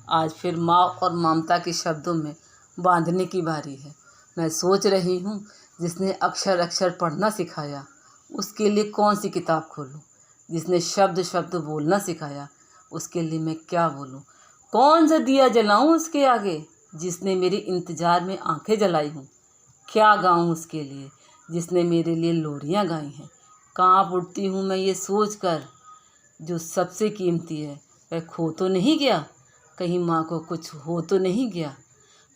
आज फिर माँ और ममता के शब्दों में बांधने की बारी है। मैं सोच रही हूँ, जिसने अक्षर अक्षर पढ़ना सिखाया उसके लिए कौन सी किताब खोलूँ। जिसने शब्द शब्द बोलना सिखाया उसके लिए मैं क्या बोलूँ। कौन सा दिया जलाऊँ उसके आगे, जिसने मेरे इंतज़ार में आंखें जलाई हूँ। क्या गाऊँ उसके लिए, जिसने मेरे लिए लोरियाँ गाई हैं। काँप उठती हूँ मैं ये सोच कर, जो सबसे कीमती है वह खो तो नहीं गया, कहीं माँ को कुछ हो तो नहीं गया।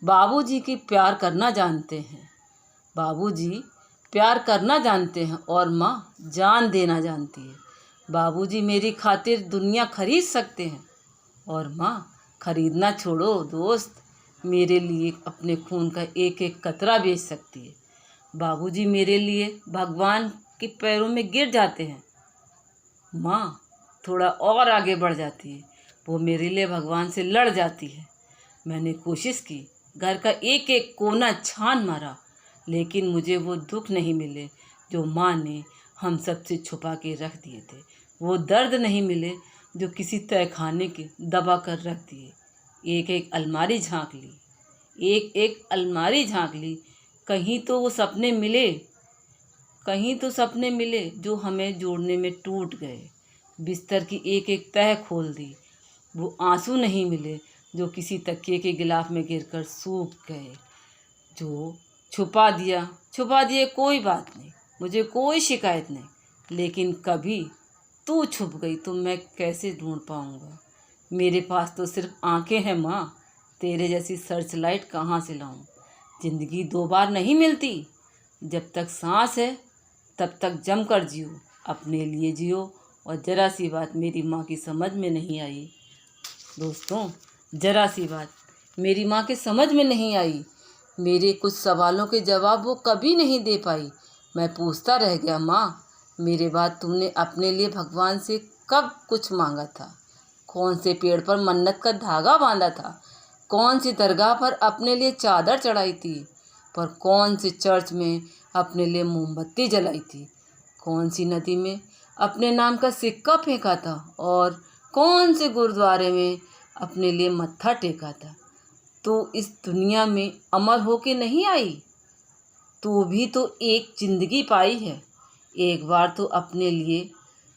बाबूजी की प्यार करना जानते हैं, बाबूजी प्यार करना जानते हैं और माँ जान देना जानती है। बाबूजी मेरी खातिर दुनिया खरीद सकते हैं और माँ खरीदना छोड़ो दोस्त, मेरे लिए अपने खून का एक एक कतरा बेच सकती है। बाबूजी मेरे लिए भगवान के पैरों में गिर जाते हैं, माँ थोड़ा और आगे बढ़ जाती है, वो मेरे लिए भगवान से लड़ जाती है। मैंने कोशिश की, घर का एक एक कोना छान मारा, लेकिन मुझे वो दुख नहीं मिले जो माँ ने हम सबसे छुपा के रख दिए थे। वो दर्द नहीं मिले जो किसी तहखाने के दबा कर रख दिए। एक एक अलमारी झांक ली, एक एक अलमारी झांक ली, कहीं तो वो सपने मिले, कहीं तो सपने मिले जो हमें जोड़ने में टूट गए। बिस्तर की एक एक तह खोल दी, वो आंसू नहीं मिले जो किसी तकिए के गिलाफ में गिरकर सूख गए। जो छुपा दिए कोई बात नहीं, मुझे कोई शिकायत नहीं, लेकिन कभी तू छुप गई तो मैं कैसे ढूंढ पाऊँगा। मेरे पास तो सिर्फ आंखें हैं माँ, तेरे जैसी सर्च लाइट कहाँ से लाऊं। ज़िंदगी दो बार नहीं मिलती, जब तक सांस है तब तक जम कर जियो, अपने लिए जियो। और ज़रा सी बात मेरी माँ की समझ में नहीं आई दोस्तों, ज़रा सी बात मेरी माँ के समझ में नहीं आई। मेरे कुछ सवालों के जवाब वो कभी नहीं दे पाई। मैं पूछता रह गया, माँ मेरे बाद तुमने अपने लिए भगवान से कब कुछ मांगा था। कौन से पेड़ पर मन्नत का धागा बांधा था, कौन सी दरगाह पर अपने लिए चादर चढ़ाई थी, पर कौन से चर्च में अपने लिए मोमबत्ती जलाई थी, कौन सी नदी में अपने नाम का सिक्का फेंका था, और कौन से गुरुद्वारे में अपने लिए मत्था टेका था। तो इस दुनिया में अमर होके नहीं आई, तू भी तो एक ज़िंदगी पाई है। एक बार तो अपने लिए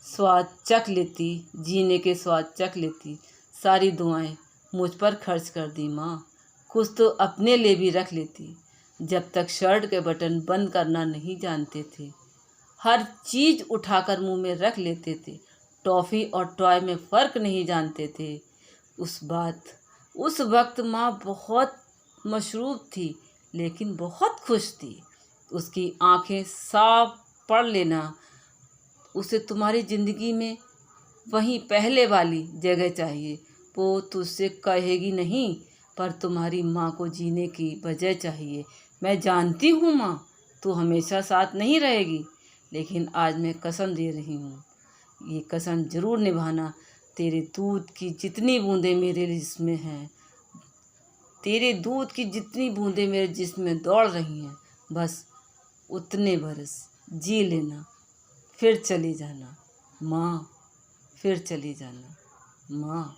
स्वाद चख लेती, जीने के स्वाद चख लेती। सारी दुआएं मुझ पर खर्च कर दी माँ, कुछ तो अपने लिए भी रख लेती। जब तक शर्ट के बटन बंद करना नहीं जानते थे, हर चीज़ उठाकर मुंह में रख लेते थे। टॉफ़ी और टॉय में फ़र्क नहीं जानते थे। उस वक्त माँ बहुत मशरूफ़ थी, लेकिन बहुत खुश थी। उसकी आंखें साफ पढ़ लेना, उसे तुम्हारी ज़िंदगी में वहीं पहले वाली जगह चाहिए। वो तुझसे कहेगी नहीं, पर तुम्हारी माँ को जीने की वजह चाहिए। मैं जानती हूँ माँ तू हमेशा साथ नहीं रहेगी, लेकिन आज मैं कसम दे रही हूँ, ये कसम ज़रूर निभाना। तेरे दूध की जितनी बूंदें मेरे जिस्म में हैं, तेरे दूध की जितनी बूंदें मेरे जिस्म में दौड़ रही हैं, बस उतने बरस जी लेना, फिर चली जाना माँ, फिर चली जाना माँ।